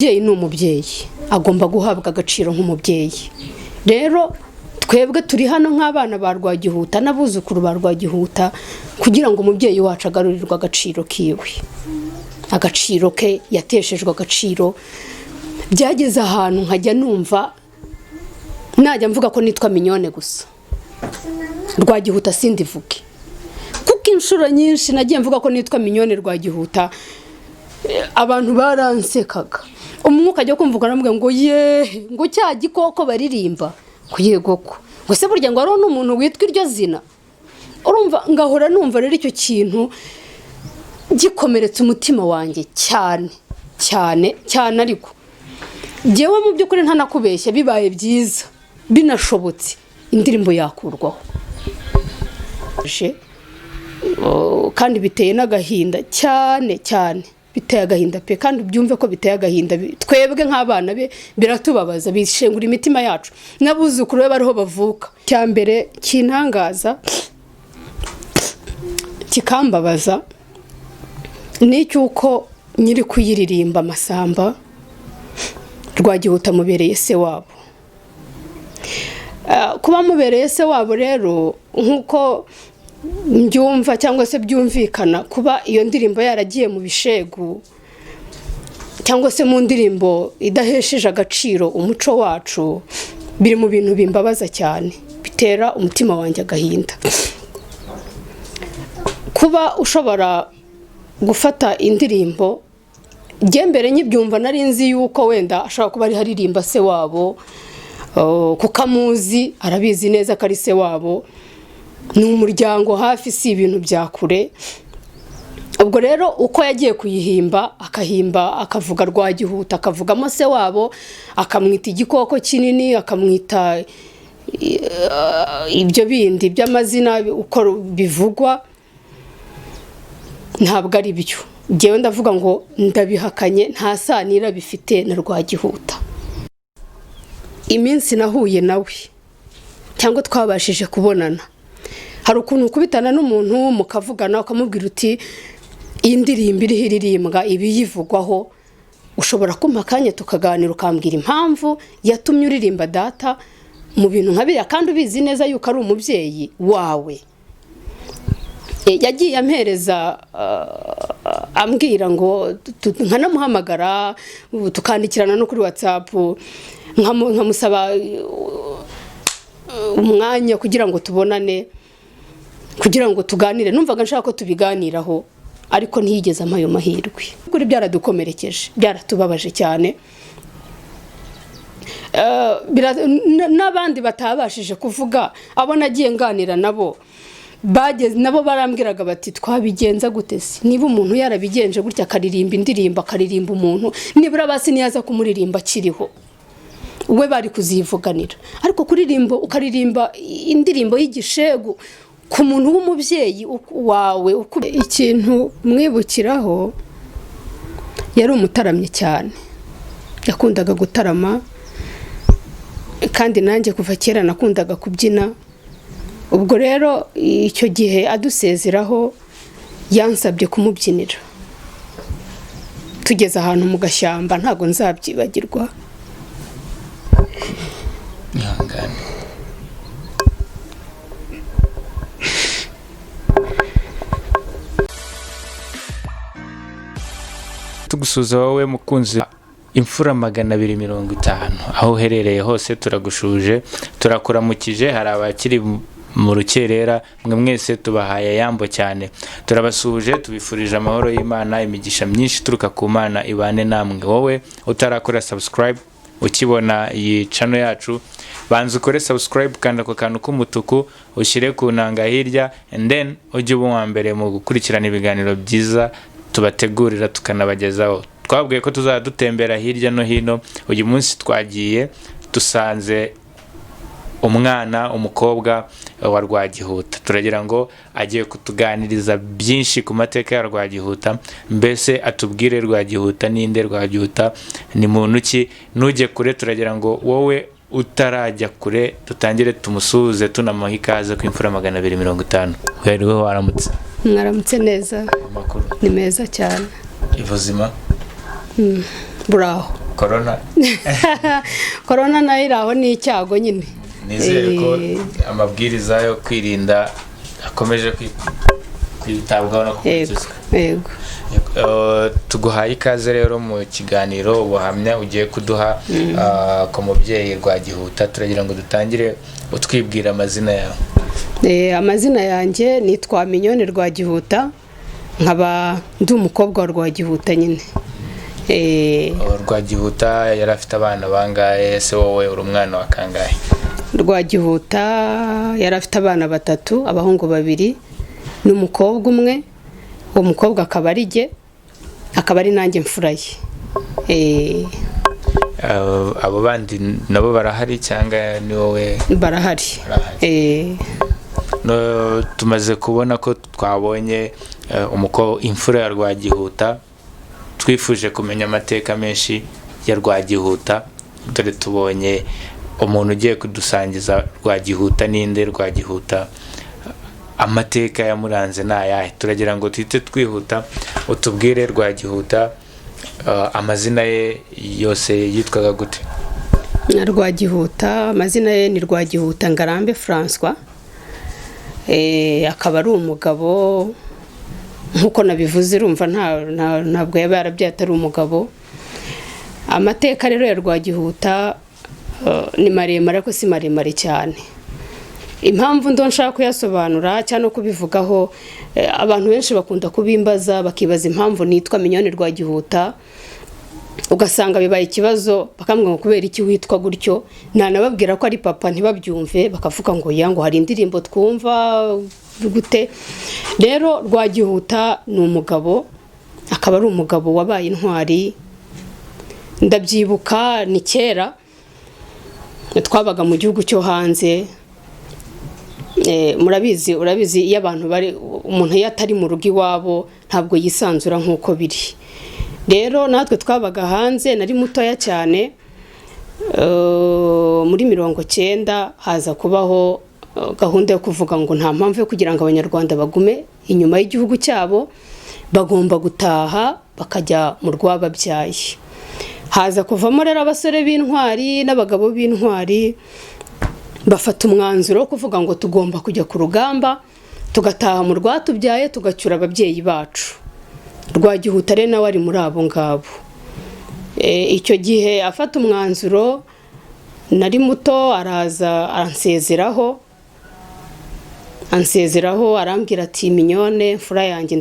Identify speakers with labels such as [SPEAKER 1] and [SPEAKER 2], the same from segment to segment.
[SPEAKER 1] Umubyeyi ni umubyeyi agomba guhabwa agaciro nk'umubyeyi. Rero twebwe turi hano nk'abana ba Rawgihuta n'abuzukuru ba Rawgihuta kugira ngo umubyeyi wacu agarurirwe agaciro kiwe. Agaciro ke yateshejwe agaciro. Byageze ahantu nkajya numva najya mvuga ko nitwa Minyone gusa. Rawgihuta sindivuge. Kuko inshuro nyinshi nagiye mvuga ko nitwa Minyone Rawgihuta abantu baransekaga. Umwuka ajya kumvuga namwe ngo ngo cya gikoko baririmba kuyego ko ngo se burya ngo ari n'umuntu witwa iryo zina. Urumva ngahora numva rero icyo kintu gikomeretse umutima wanjye cyane ariko jewe mu byukuri ntanakubeshya bibaye byiza binashobotse indirimbo yakurwaho kandi biteye n'agahinda cyane biteye agahinda pe kandi byumve ko biteye agahinda twebwe nk'abana be biratubabaza bishengura imitima yacu n'abuzukuru be bariho bavuka. Cyambere kintangaza kikambabaza ni cyuko nyiri kuyiririmba Masamba Rawgihuta mubereye se wabo. Kuba mubereye se wabo rero nkuko mbyumva cyangwa se byumvikana kuba iyo ndirimbo yaragiye mu bishegu cyangwa se mu ndirimbo idahesheje agaciro umuco wacu biri mu bintu bimbabaza cyane bitera umutima wanjye agahinda. Kuba ushobora gufata indirimbo mbere nyibyumva nari nzi yuko wenda ashobora kuba ari haririmba se wabo kuko amuzi arabizi neza ko ari se wabo ni umuryango hafi si ibintu byakure. Ubwo rero uko yagiye kuyihimba akavuga Rawgihuta akavugamo se wabo akamwita igikoko kinini akamwita ibyo bindi by'amazina uko bivugwa ntabwo ari byo. Jewe ndavuga ngo ndabihakanye nta sanira bifite na Rawgihuta. Iminsi nahuye nawe cyangwa twabashije kubonana hari ukuntu ukubitana n'umuntu mukavugana ukamubwira uti iyi ndirimbo iriho iririmbwa ibiyivugwaho ushobora kumpa akanya tukaganira ukambwira impamvu yatumye uririmba data mu bintu nkabiriya kandi ubizi neza yuko ari umubyeyi wawe. Yagiye ampereza ambwira ngo nkanamuhamagara tukandikirana no kuri WhatsApp nkamusaba umwanya kugira ngo tubonane kugira ngo tuganire. Numvaga nshaka ko tubiganiraho ariko ntiyigeze amayo mahirwe. Kuri byaradukomerekeje byaratubabaje cyane. N'abandi batabashije kuvuga abo nagiye nganira nabo nabo barambwiraga bati twabigenza gute se niba umuntu yarabigenje gutya akaririmba indirimbo akaririmba umuntu nibura basi niyaza kumuririmba kiriho we bari kuzivuganira ariko kuririmba ukaririmba indirimbo y'igishegu ku muntu w'umubyeyi wawe. Ikintu mwibukiraho yari umutaramye cyane yakundaga gutarama kandi nanjye kuva kera nakundaga kubyina. Ubwo rero icyo gihe adusezeraho yansabye kumubyinira tugeze ahantu mu gashyamba ntago nzabyibagirwa.
[SPEAKER 2] Tugusuza wowe mukunzi imfura 250 aho uherereye hose turagushuje turakuramukije. Hari abakiri mu rukerera mwe mwese tubahaye yambo cyane turabasuje tubifurije amahoro y'Imana imigisha myinshi turuka ku Mana ibane namwe. Wowe utarakora subscribe ukibona iyi channel yacu banza ukore subscribe kandi ako kantu k'umutuku ushyire ku nanga hirya and then ujye uba mbere mu gukurikirana ibiganiro byiza tubategurira tukanabagezaho. Twabwiye ko tuzadutembera hirya no hino. Uyu munsi twagiye dusanze umwana umukobwa wa Rawgihuta turagira ngo agiye kutuganiriza byinshi ku mateka ya Rawgihuta mbese atubwire Rawgihuta ninde Rawgihuta ni muntu ki. Nujye kure turagira ngo wowe utarajya kure tutangire tumusuze tunamuha ikaze ku imfura 250. Wewe waramutse?
[SPEAKER 1] Mwaramutse neza.
[SPEAKER 2] Amakuru
[SPEAKER 1] ni meza cyane.
[SPEAKER 2] Ibuzima
[SPEAKER 1] Bravo. korona nayo iri aho ni icyago nyine.
[SPEAKER 2] Nizere ko amabwiriza yo kwirinda akomeje kwitabwaho no kukurikizwa.
[SPEAKER 1] Yego.
[SPEAKER 2] Tuguhaye ikaze rero mu kiganiro ubuhamya ugiye kuduha ku mubyeyi Rawgihuta. Turagira ngo dutangire utwibwira amazina yawe.
[SPEAKER 1] Amazina yanjye nitwa Minyone Rawgihuta, nkaba ndi umukobwa wa Rawgihuta nyine.
[SPEAKER 2] Rawgihuta yari afite abana bangahe? Ese wowe uri umwana wa kangahe?
[SPEAKER 1] Rawgihuta yari afite abana 3, abahungu 2 n'umukobwa umwe. Uwo mukobwa akaba ari jye, akaba ari nanjye mfura ye.
[SPEAKER 2] Abo bandi nabo barahari cyangwa ni wowe?
[SPEAKER 1] Barahari.
[SPEAKER 2] Tumaze kubona ko twabonye imfura ya Rawgihuta, twifuje kumenya amateka menshi ya Rawgihuta. Dore tubonye umuntu ugiye kudusangiza Rawgihuta ninde, Rawgihuta amateka yamuranze nayahe. Turagira ngo twite twihuta utubwire Rawgihuta amazina ye yose yitwaga gute?
[SPEAKER 1] Rawgihuta amazina ye ni Rawgihuta Ngarambe François. Akaba ari umugabo nkuko nabivuze, urumva ntabwo yaba yarabyaye atari umugabo. Amateka rero ya Rawgihuta ni maremare ariko si maremare cyane. Impamvu nshaka kuyasobanura cyane no kubivugaho, abantu benshi bakunda kubimbaza bakibaza impamvu nitwa Minyone Rawgihuta, ugasanga bibaye ikibazo bakambwira ngo kubera iki witwa gutyo. Nanababwira ko ari papa ntibabyumve, bakavuga ngo yango hari indirimbo twumva gute. Rero Rawgihuta ni umugabo, akaba ari umugabo wabaye intwari. Ndabyibuka ni kera twabaga mu gihugu cyo hanze. Urabizi iyo abantu bari umuntu yatari mu rugo iwabo ntabwo yisanzura nkuko biri. Rero natwe twabaga hanze, nari mutoya cyane. Muri 90 haza kubaho gahunda yo kuvuga ngo nta mpamvu yo kugira ngo abanyarwanda bagume inyuma y'igihugu cyabo, bagomba gutaha bakajya mu rwababyaye. Haza kuvamo rero abasore b'intwari n'abagabo b'intwari bafata umwanzuro wo kuvuga ngo tugomba kujya ku rugamba, tugataha mu rwatubyaye, tugacyura ababyeyi bacu. Rawgihuta rero nawe ari muri abo ngabo. Icyo gihe afata umwanzuro, nari muto, araza ansezeraho arambwira ati Minyone mfura yanjye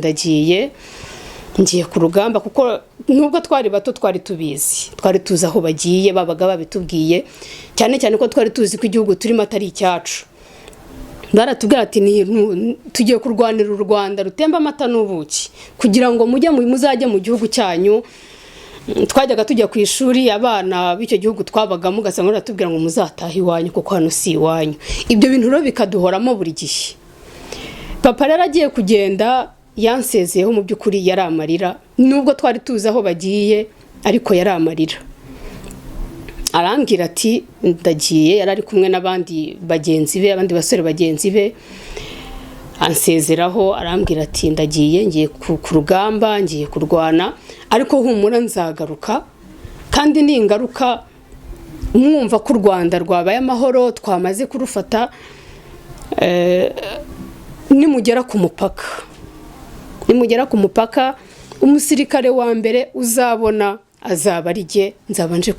[SPEAKER 1] ngiye ku rugamba. Kuko nubwo twari bato twari tubizi, twari tuzi aho bagiye, babaga babitubwiye, cyane cyane ko twari tuzi ko igihugu turimo atari icyacu. Baratubwira ati tugiye kurwanira u Rwanda rutemba amata n'ubuki kugira ngo muzajye mu gihugu cyanyu. Twajyaga tujya ku ishuri, abana b'icyo gihugu twabagamo ugasanga baratubwira ngo muzatahe iwanyu kuko hano si iwanyu. Ibyo bintu rero bikaduhoramo buri gihe. Papa rero agiye kugenda yansezeyeho, mu by'ukuri yari amarira, nubwo twari tuzi aho bagiye ariko yari amarira. Arambwira ati ndagiye, yari ari kumwe n'abandi bagenzi be, abandi basore bagenzi be. Ansezeraho arambwira ati ndagiye, ngiye ku rugamba, ngiye kurwana, ariko humura nzagaruka. Kandi ningaruka mwumva ko u Rwanda rwabaye amahoro, twamaze kurufata, nimugera ku mupaka umusirikare wa mbere uzabona azaba ari jye, nzaba nje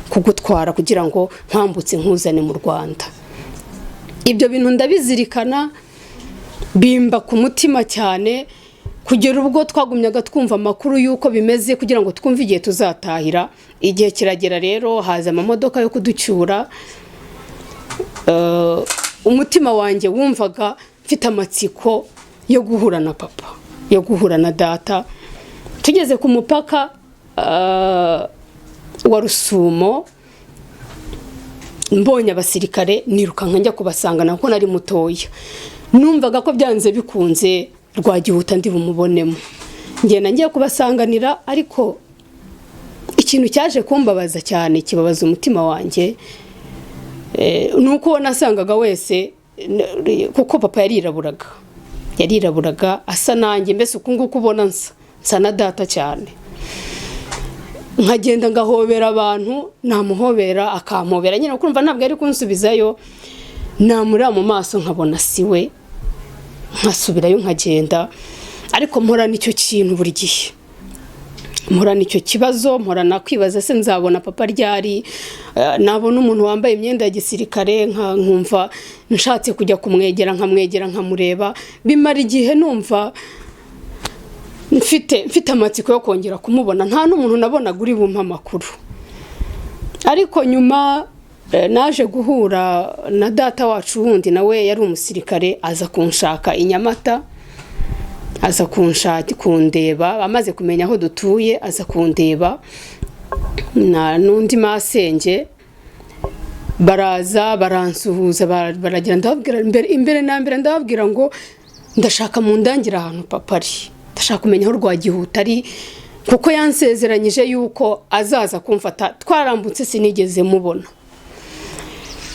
[SPEAKER 1] kugutwara kugira ngo mpambutse nkuzane mu Rwanda. Ibyo bintu ndabizirikana, bimba ku mutima cyane, kugera ubwo twagumyaga twumva amakuru y'uko bimeze kugira ngo twumve igihe tuzatahira. Igihe kiragera rero, haza amamodoka yo kuducyura. Umutima wanjye wumvaga mfite amatsiko yo guhura na papa, yo guhura na data. Tugeze ku mupaka wa Rusumo, mbonye abasirikare nirukanka njya kubasanga, nako nari mutoya. Numvaga ko byanze bikunze Rawgihuta ndi bumubonemo. Ngiye kubasanganira, ariko ikintu cyaje kumbabaza cyane, kibabaza umutima wanjye, nuko nasangaga wese, kuko papa yariraburaga asa nanjye, mbese uko nguko ubona nsa na data cyane. nkagenda ngahobera abantu, namuhobera akampobera nyine ukumva ntabwo ari kunsubizayo, namurira mu maso nkabona siwe, nkasubirayo nkagenda. Ariko mpora nicyo kintu buri gihe, mpora nicyo kibazo, mpora nakwibaza se nzabona papa ryari, nabona umuntu wambaye imyenda ya gisirikare nkumva nshatse kujya kumwegera nkamureba, bimara igihe numva mfite amatsiko yo kongera kumubona, nta n'umuntu nabonaga uri bumpe amakuru. Ariko nyuma naje guhura na data wacu wundi, nawe yari umusirikare, aza kunshaka i Nyamata, aza kundeba, amaze kumenya aho dutuye aza kundeba n'undi masenge, baraza baransuhuza, baragira, ndababwira imbere na mbere, ndababwira ngo ndashaka mu ndangira ahantu papa ari, ndashaka kumenya aho Rawgihuta ari, kuko yansezeranyije yuko azaza kumfata. Twarambutse sinigeze mubona,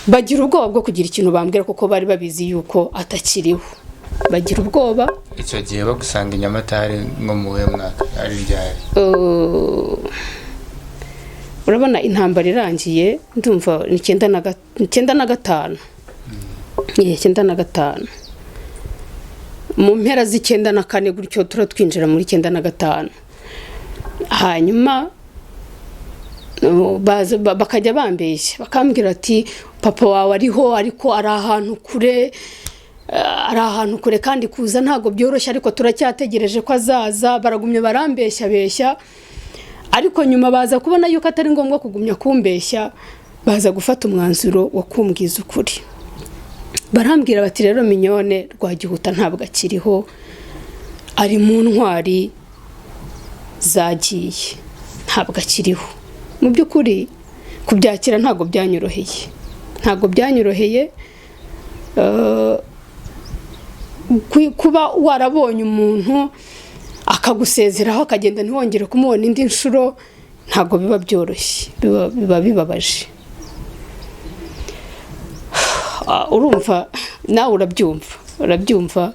[SPEAKER 1] bagira ubwoba bwo kugira ikintu bambwira kuko bari babizi yuko atakiriho, bagira ubwoba.
[SPEAKER 2] Icyo gihe bagusanga i Nyamata hari nko mu mwaka ari ryari?
[SPEAKER 1] Urabona intambara irangiye ndumva 95 95 mu mpera z'94 gutyo twinjira muri 95. Hanyuma bakajya bambeshya bakambwira ati papa wawe ariho, ariko ari ahantu kure kandi kuza ntago byoroshye, ariko turacyategereje ko azaza. Baragumye barambeshya, ariko nyuma baza kubona yuko atari ngombwa kugumya kumbeshya, baza gufata umwanzuro wo kumbwiza ukuri. Barambwira bati rero minyone, Rawgihuta ntabwo akiriho, ari mu ntwari zagiye, ntabwo akiriho. Mu by'ukuri kubyakira ntabwo byanyoroheye, kuba warabonye umuntu akagusezeraho akagenda ntiwongere kumubona indi nshuro, ntabwo biba byoroshye, biba bibabaje. Urumva nawe urabyumva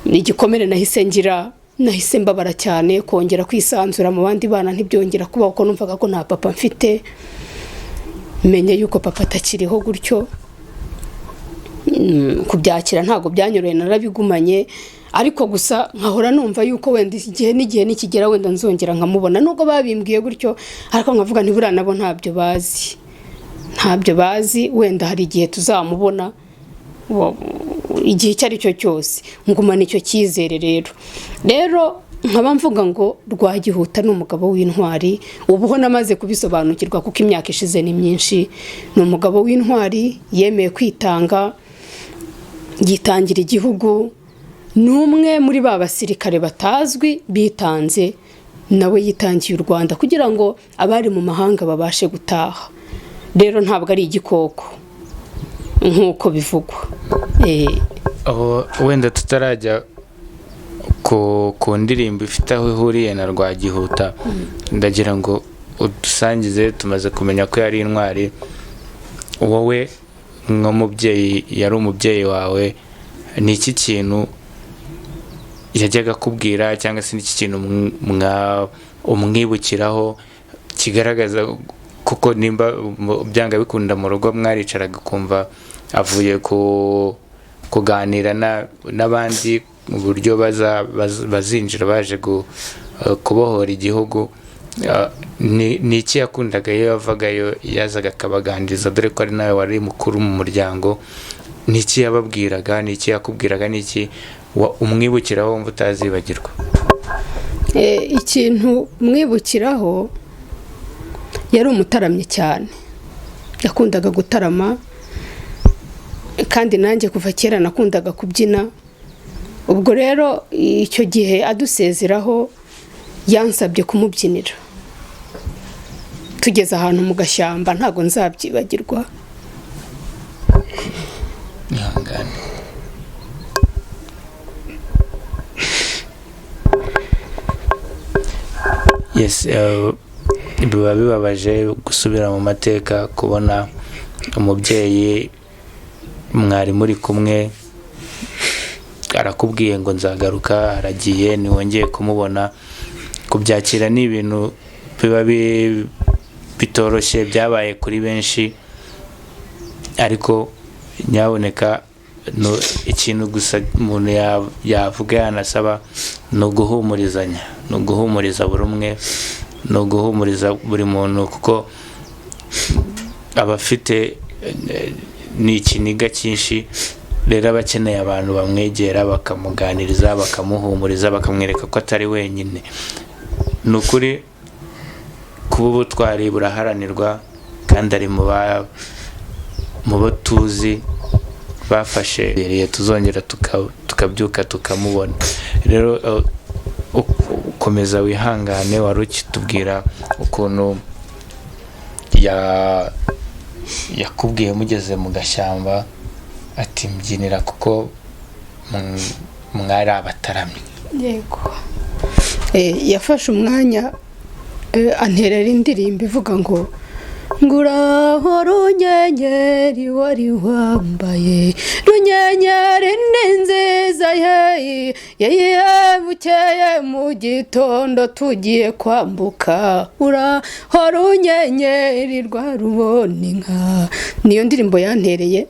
[SPEAKER 1] igikomere nahise ngira, nahise mbabara cyane, kongera kwisanzura mu bandi bana ntibyongera kubaho, kuko numvaga ko nta papa mfite. Menye yuko papa atakiriho gutyo, kubyakira ntabwo byanyoroheye, narabigumanye. Ariko gusa nkahora numva yuko wenda igihe nikigera wenda nzongera nkamubona, nubwo babimbwiye gutyo, ariko nkavuga ntibura nabo ntabyo bazi, wenda hari igihe tuzamubona, igihe icyo ari cyo cyose. Ngumana icyo cyizere rero nkaba mvuga ngo Rawgihuta ni umugabo w'intwari. Ubuho namaze kubisobanukirwa kuko imyaka ishize ni myinshi. Ni umugabo w'intwari, yemeye kwitanga, yitangira igihugu. Ni umwe muri ba basirikare batazwi bitanze, nawe yitangiye u Rwanda kugira ngo abari mu mahanga babashe gutaha. Rero ntabwo ari igikoko nk'uko bivugwa.
[SPEAKER 2] Wenda tutarajya ku ndirimbo ifite aho ihuriye na Rawgihuta, ndagira ngo udusangize, tumaze kumenya ko yari intwari. Wowe nk'umubyeyi, yari umubyeyi wawe, ni iki kintu yajyaga kubwira, cyangwa se n'iki kintu umwibukiraho kigaragaza, kuko nimba byanga bikunda mu rugo mwaricaraga kumva avuye kuganira n'abandi mu buryo bazinjira baje kubohora igihugu, ni iki yakundaga iyo yavagayo yazaga akabaganiriza, dore ko ari nawe wari mukuru mu muryango? Ni iki yababwiraga, ni iki yakubwiraga, ni iki umwibukiraho wumva utazibagirwa?
[SPEAKER 1] Ikintu mwibukiraho, yari umutaramye cyane, yakundaga gutarama, kandi nanjye kuva kera nakundaga kubyina. Ubwo rero icyo gihe adusezeraho yansabye kumubyinira, tugeze ahantu mu gashyamba, ntago nzabyibagirwa.
[SPEAKER 2] Yes, biba bibabaje gusubira mu mateka, kubona umubyeyi mwari muri kumwe arakubwiye ngo nzagaruka, aragiye, ntiwongeye kumubona. Kubyakira ni ibintu biba bitoroshye, byabaye kuri benshi, ariko nyaboneka ikintu gusa umuntu yavuga yanasaba ni uguhumurizanya, ni uguhumuriza buri umwe, ni uguhumuriza buri muntu, kuko abafite ni ikiniga cyinshi, rero aba akeneye abantu bamwegera bakamuganiriza, bakamuhumuriza, bakamwereka ko atari wenyine. Ni ukuri kuba ubutwari buraharanirwa, kandi ari mu bo tuzi bafashe tuzongera tukabyuka tukamubona. Rero ukomeza wihangane. Wari ukitubwira ukuntu yakubwiye mugeze mu gashyamba ati mbyinira kuko mwari abataramye.
[SPEAKER 1] Yego, yafashe umwanya anterera indirimbo ivuga ngo nguraho runyenyeri wari wambaye, runyenyeri ni nziza ye bukeye mu gitondo tugiye kwambuka, uraho runyenyeri rwa rubona inka. Niyo ndirimbo yantereye,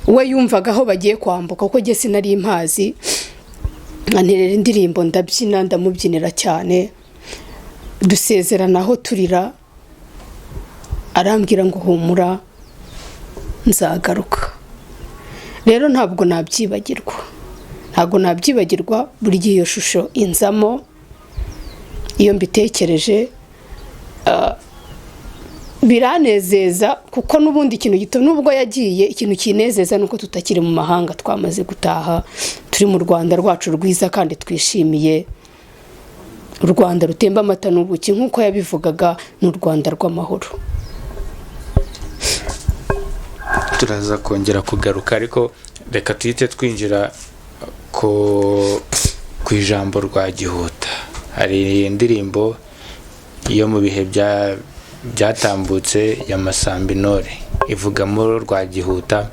[SPEAKER 1] we yumvaga aho bagiye kwambuka kuko jye sinari impazi, anterera indirimbo ndabyina, ndamubyinira cyane, dusezeranaho turira, arambwira ngo humura nzagaruka. Rero ntabwo nabyibagirwa, buri gihe iyo shusho inzamo, iyo mbitekereje biranezeza, kuko n'ubundi ikintu gito nubwo yagiye, ikintu kinezeza nuko tutakiri mu mahanga, twamaze gutaha, turi mu Rwanda rwacu rwiza kandi twishimiye, u Rwanda rutemba amata n'ubuki nk'uko yabivugaga, n'u Rwanda rw'amahoro.
[SPEAKER 2] Turaza kongera kugaruka, ariko reka tuhite twinjira ku ijambo Rawgihuta. Hari indirimbo yo mu bihe byatambutse ya Masamba Intore ivugamo Rawgihuta.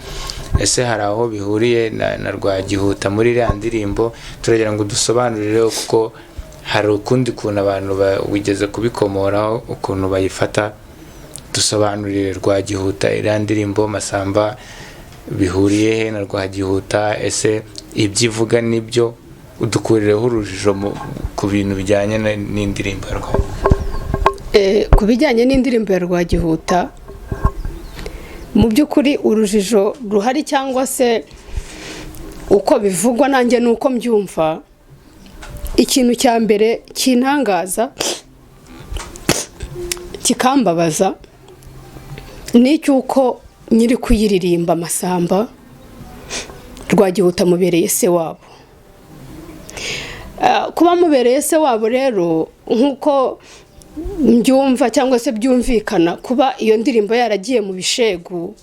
[SPEAKER 2] Ese hari aho bihuriye na Rawgihuta muri iriya ndirimbo? Turagira ngo dusobanurire, kuko hari ukundi kuntu abantu wigeze kubikomoraho ukuntu bayifata. Dusobanurire Rawgihuta, iriya ndirimbo Masamba bihuriye he na Rawgihuta? Ese ibyo ivuga nibyo? Udukurireho urujijo ku bintu bijyanye n'indirimbo ya Rawgihuta.
[SPEAKER 1] Ku bijyanye n'indirimbo ya Rawgihuta, mu by'ukuri urujijo ruhari, cyangwa se uko bivugwa nanjye nuko mbyumva, ikintu cya mbere kintangaza kikambabaza ni cyuko nyiri kuyiririmba Masamba Rawgihuta mubereye se wabo. Kuba mubereye se wabo rero, nk'uko mbyumva cyangwa se byumvikana, kuba iyo ndirimbo yaragiye mu bishegu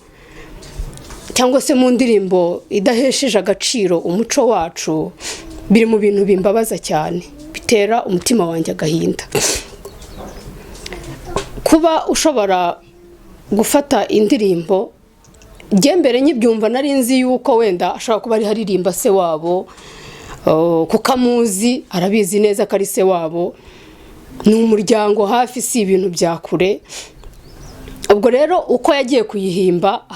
[SPEAKER 1] cyangwa se mu ndirimbo idahesheje agaciro umuco wacu, biri mu bintu bimbabaza cyane, bitera umutima wanjye agahinda. Kuba ushobora gufata indirimbo, jye mbere nyibyumva nari nzi yuko wenda ashobora kuba ari haririmba se wabo, kuko amuzi, arabizi neza ko ari se wabo, ni umuryango hafi, si ibintu bya kure. Ubwo rero uko yagiye kuyihimba,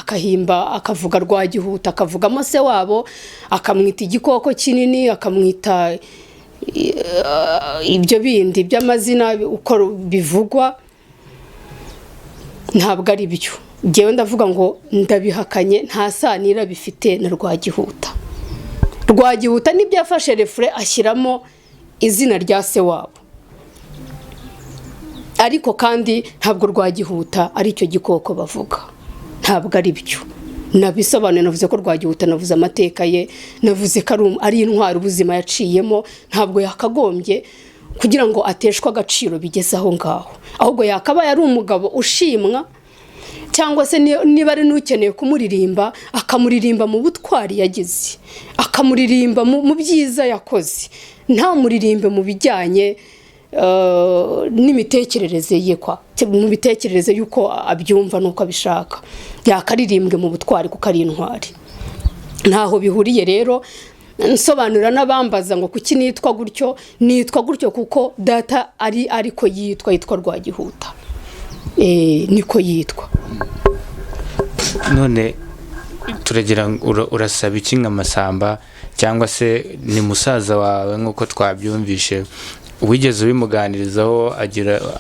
[SPEAKER 1] akavuga Rawgihuta, akavugamo se wabo, akamwita igikoko kinini, akamwita ibyo bindi by'amazina uko bivugwa, ntabwo ari byo. Ngewe ndavuga ngo ndabihakanye, nta sanira bifite na Rawgihuta. Rawgihuta nibyo yafashe refure ashyiramo izina rya se wabo, ariko kandi ntabwo Rawgihuta ari icyo gikoko bavuga, ntabwo ari byo. Nabisobanuye, navuze ko Rawgihuta, navuze amateka ye, navuze ko ari intwari ubuzima yaciyemo, ntabwo yakagombye kugira ngo ateshwe agaciro bigeze aho ngaho, ahubwo yakabaye ari umugabo ushimwa, cyangwa se niba ari n'ukeneye kumuririmba, akamuririmba mu butwari yagize, akamuririmba mu byiza yakoze, nta muririmbe mu bijyanye n'imitekerereze ye, mu bitekerereze yuko abyumva nuko abishaka, yakaririmbwe mu butwari kuko ari intwari. Ntaho bihuriye rero nsobanura n'abambaza ngo kuki nitwa gutyo kuko data ariko yitwa Rawgihuta. Niko yitwa.
[SPEAKER 2] None turagira urasaba iki nka Masamba cyangwa se ni musaza wawe nk'uko twabyumvishe wigeze ubimuganirizaho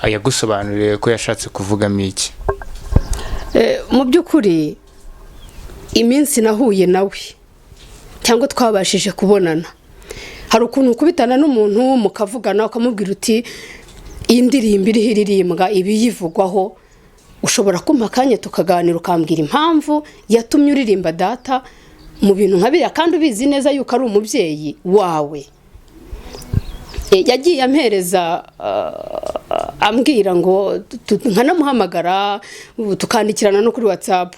[SPEAKER 2] yagusobanuriye ko yashatse kuvugamo iki?
[SPEAKER 1] Mu by'ukuri iminsi nahuye nawe cyangwa twabashije kubonana, hari ukuntu ukubitana n'umuntu mukavugana ukamubwira uti iyi ndirimbo iriho iririmbwa ibiyivugwaho, ushobora kumpa akanya tukaganira ukambwira impamvu yatumye uririmba data mu bintu nka biriya kandi ubizi neza yuko ari umubyeyi wawe. Yagiye ampereza ambwira ngo nkanamuhamagara tukandikirana no kuri WhatsApp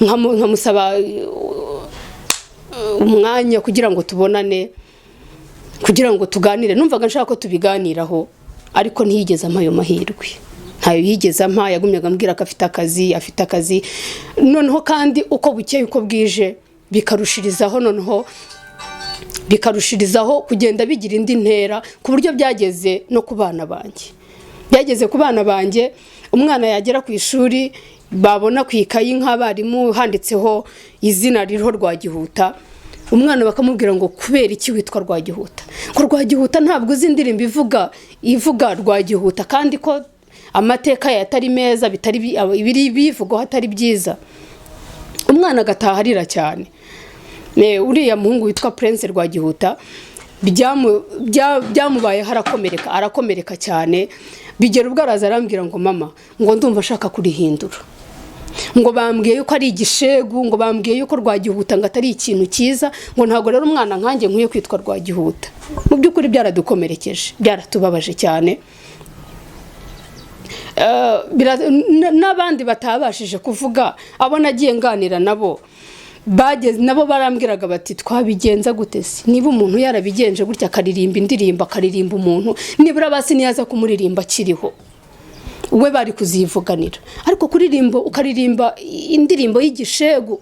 [SPEAKER 1] nkamusaba umwanya kugira ngo tubonane, kugira ngo tuganire. Numvaga nshaka ko tubiganiraho ariko ntiyigeze ampa ayo mahirwe, ntayo yigeze ampa. Yagumyaga ambwira ko afite akazi noneho kandi uko bukeye uko bwije bikarushirizaho kugenda bigira indi ntera, ku buryo byageze no ku bana banjye. Umwana yagera ku ishuri babona ku ikayi nk'abarimu handitseho izina ririho Rawgihuta, umwana bakamubwira ngo kubera iki witwa Rawgihuta? Ko Rawgihuta ntabwo uzi indirimbo ivuga Rawgihuta kandi ko amateka yatari meza, ibiri bivugwa hatari byiza. Umwana agataha arira cyane. Uriya muhungu witwa Prince Rawgihuta byamubayeho arakomereka cyane, bigera ubwo araza arambwira ngo mama, ngo ndumva ashaka kurihindura, ngo bambwiye yuko ari igishegu, ngo bambwiye yuko Rawgihuta ngo atari ikintu cyiza, ngo ntabwo rero umwana nkanjye nkwiye kwitwa Rawgihuta. Mu by'ukuri byaradukomerekeje, byaratubabaje cyane. N'abandi batabashije kuvuga abo nagiye nganira nabo barambwiraga bati twabigenza gute se niba umuntu yarabigenje gutya akaririmba indirimbo akaririmba umuntu nibura basi niyaza kumuririmba akiriho we bari kuzivuganira, ariko kuririmba ukaririmba indirimbo y'igishegu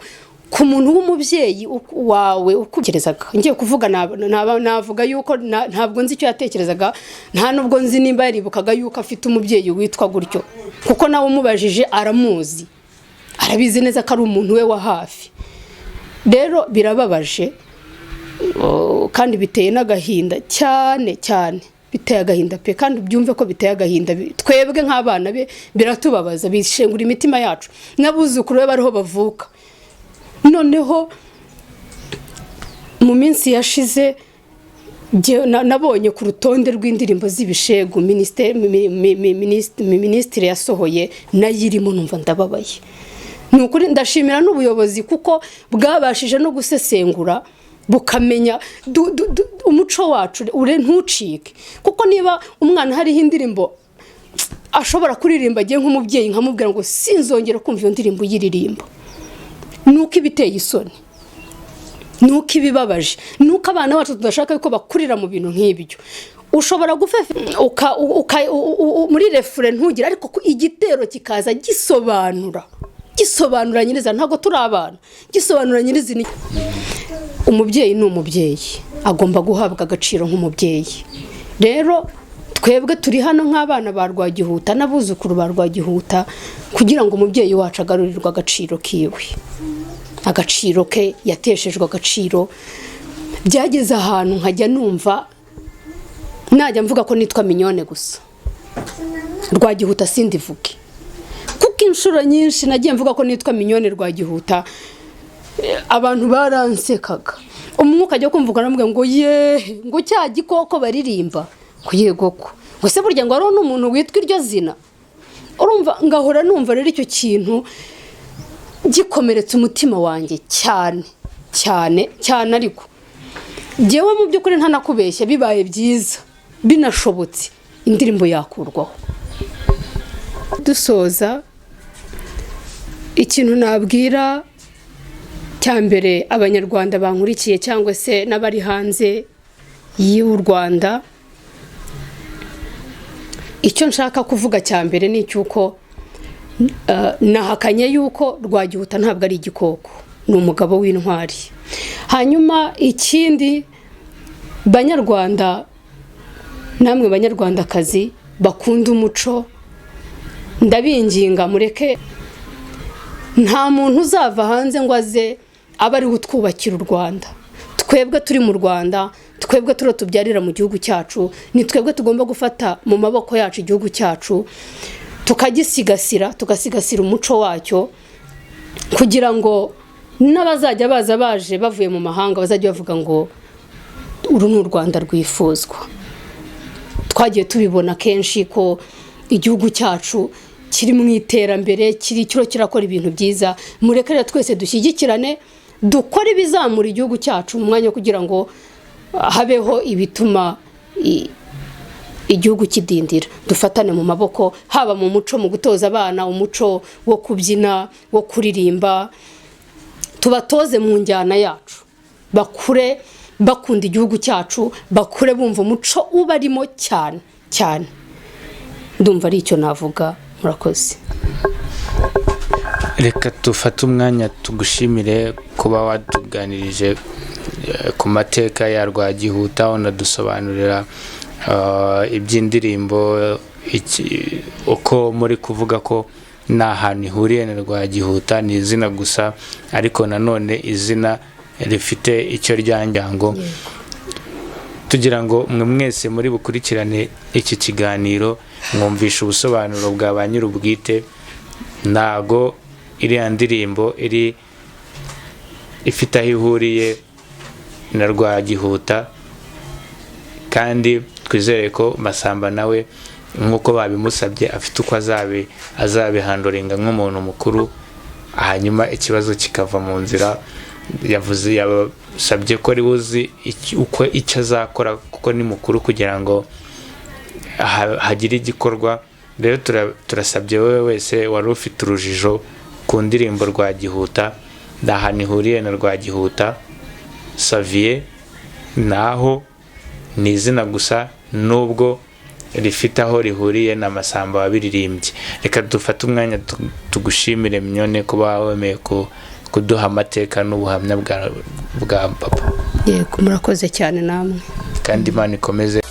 [SPEAKER 1] ku muntu w'umubyeyi wawe ukugerezaga. Ngiye kuvuga navuga yuko ntabwo nzi icyo yatekerezaga, nta nubwo nzi nimba yaribukaga yuko afite umubyeyi witwa gutyo, kuko nawe umubajije aramuzi, arabizi neza ko ari umuntu we wa hafi. Rero birababaje kandi biteye n'agahinda cyane, biteye agahinda pe, kandi byumve ko biteye agahinda. Twebwe nk'abana be biratubabaza, bishengura imitima yacu, n'abuzukuru be bariho bavuka. Noneho mu minsi yashize nabonye ku rutonde rw'indirimbo z'ibishegu minisitiri yasohoye nayirimo, numva ndababaye. Nukuri ndashimira n'ubuyobozi kuko bwabashije no gusesengura bukamenya umuco wacu ntucike, kuko niba umwana hariho indirimbo ashobora kuririmba agiye nk'umubyeyi nkamubwira ngo sinzongera kumva iyo ndirimbo yiririmba, nuko ibiteye isoni, nuko ibibabaje, nuko abana bacu tudashaka yuko bakurira mu bintu nk'ibyo. Ushobora gufefa muri refure ntugire, ariko igitero kikaza gisobanura nyiriza, ntabwo turi abana, gisobanura nyiriza. Umubyeyi ni umubyeyi, agomba guhabwa agaciro nk'umubyeyi. Rero twebwe turi hano nk'abana ba Rawgihuta n'abuzukuru ba Rawgihuta kugira ngo umubyeyi wacu agarurirwe agaciro kiwe, agaciro ke yateshejwe agaciro. Byageze ahantu nkajya numva najya mvuga ko nitwa Mignone gusa, Rawgihuta sindivuge, kuko inshuro nyinshi nagiye mvuga ko nitwa Mignone Rawgihuta, abantu baransekaga. Umwuka ajya kumvuga namubwira ngo ngo cya gikoko baririmba kuyego ko wese burya ngo ari n'umuntu witwa iryo zina. Urumva ngahora numva rero icyo kintu gikomeretse umutima wanjye cyane, ariko jewe mu by'ukuri ntanakubeshya, bibaye byiza binashobotse indirimbo yakurwaho. Dusoza, ikintu nabwira cyambere abanyarwanda bankurikiye cyangwa se n'abari hanze y'u Rwanda, icyo nshaka kuvuga cyambere ni cyuko nahakanye yuko Rawgihuta ntabwo ari igikoko, ni umugabo w'intwari. hanyuma ikindi banyarwanda namwe banyarwandakazi bakunda umuco ndabinginga mureke nta muntu uzava hanze ngo aze aba ari utwubakira u Rwanda twebwe turi mu Rwanda twebwe turo tubyarira mu gihugu cyacu ni twebwe tugomba gufata mu maboko yacu igihugu cyacu tugasigasira umuco wacyo kugira ngo n'abazajya baje bavuye mu mahanga bazajya bavuga ngo uru ni u Rwanda rwifuzwa. Twagiye tubibona kenshi ko igihugu cyacu kiri mu iterambere kirakora ibintu byiza, mureke rero twese dushyigikirane dukora ibizamura igihugu cyacu mu mwanya kugira ngo habeho ibituma igihugu kidindira. Dufatane mu maboko haba mu muco, mu gutoza abana umuco wo kubyina, wo kuririmba, tubatoze mu njyana yacu, bakure bakunda igihugu cyacu, bakure bumva umuco ubarimo cyane cyane. Ndumva ari icyo navuga. Murakoze.
[SPEAKER 2] Reka dufate umwanya tugushimire kuba watuganirije ku mateka ya Rawgihuta, unadusobanurira iby'indirimbo uko muri kuvuga ko nta hantu ihuriye na Rawgihuta, ni izina gusa ariko nanone izina rifite icyo ryanjyango. Tugira ngo mwe mwese muri bukurikirane iki kiganiro mwumvisha ubusobanuro bwa ba nyir'ubwite, ntago iriya ndirimbo ifite aho ihuriye na Rawgihuta, kandi twizere ko Masamba nawe nk'uko babimusabye afite uko azabihandoringa nk'umuntu mukuru, hanyuma ikibazo kikava mu nzira. Yabasabye ko ari buzi uko icyo azakora kuko ni mukuru kugira ngo hagire igikorwa. Rero turasabye wowe wese wari ufite urujijo ku ndirimbo Rawgihuta, nta hantu ihuriye na Rawgihuta, Savier naho ni izina gusa nubwo rifite aho rihuriye na Masamba wabiririmbye. Reka dufate umwanya tugushimire Mignone kuba wemeye kuduha amateka n'ubuhamya bwa papa.
[SPEAKER 1] Yego, murakoze cyane namwe,
[SPEAKER 2] kandi Imana ikomeze